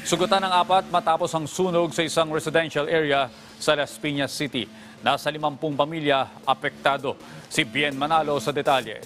Sugatan ng 4 matapos ang sunog sa isang residential area sa Las Piñas City. Nasa 50 pamilya apektado. Si Bien Manalo sa detalye.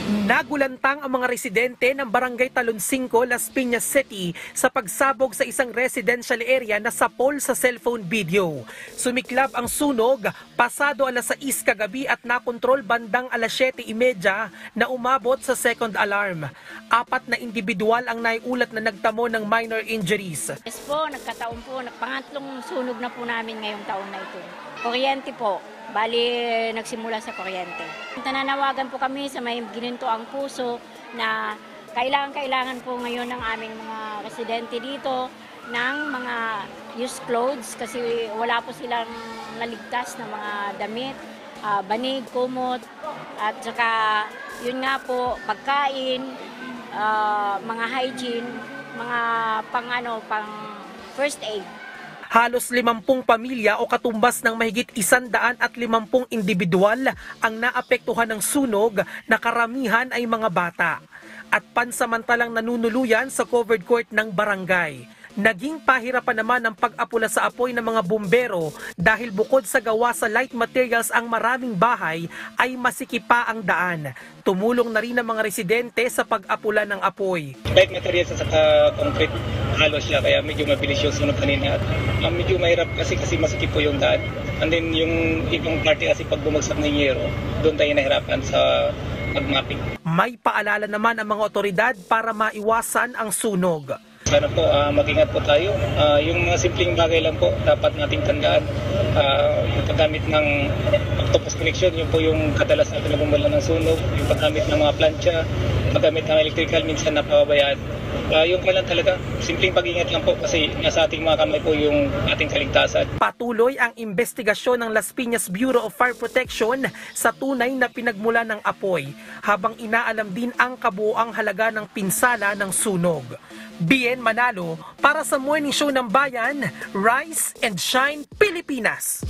Nagulantang ang mga residente ng Barangay Talon 5, Las Piñas City sa pagsabog sa isang residential area na sapol sa cellphone video. Sumiklab ang sunog pasado alas 6 kagabi at nakontrol bandang alas 7:30 na umabot sa second alarm. 4 na individual ang naiulat na nagtamo ng minor injuries. Yes po, nagkataon po, pangatlong sunog na po namin ngayong taon na ito. Kuryente po. Bali, nagsimula sa kuryente. Nananawagan po kami sa may gininto ang puso na kailangan po ngayon ng aming mga residente dito ng mga used clothes kasi wala po silang naligtas na mga damit, banig, kumot, at saka yun nga po, pagkain, mga hygiene, mga pang first aid. Halos 50 pamilya o katumbas ng mahigit 150 individual ang naapektuhan ng sunog na karamihan ay mga bata. At pansamantalang nanunuluyan sa covered court ng barangay. Naging pahirapan naman ang pag-apula sa apoy ng mga bumbero dahil bukod sa gawa sa light materials ang maraming bahay ay masikipa ang daan. Tumulong na rin ang mga residente sa pag-apula ng apoy. Light materials at concrete halos siya kaya medyo mabilis yung sunog kanina at medyo mahirap kasi masikip po yung daan. And then yung ibang party kasi pag bumagsak ng yero, doon tayo nahirapan sa pag-mapping. May paalala naman ang mga otoridad para maiwasan ang sunog. Sana po mag-ingat po tayo. Yung mga simpleng bagay lang po dapat nating tandaan. Yung paggamit ng octopus connection, yun po yung kadalas na pinagmumula ng sunog. Yung paggamit ng mga plancha, paggamit ng electrical, minsan napapabayaan. Yung lang talaga, simpleng pag-ingat lang po kasi nasa ating mga kamay po yung ating kaligtasan. Patuloy ang investigasyon ng Las Piñas Bureau of Fire Protection sa tunay na pinagmula ng apoy habang inaalam din ang kabuuang halaga ng pinsala ng sunog. Bien Manalo para sa Morning Show ng Bayan, Rise and Shine Pilipinas.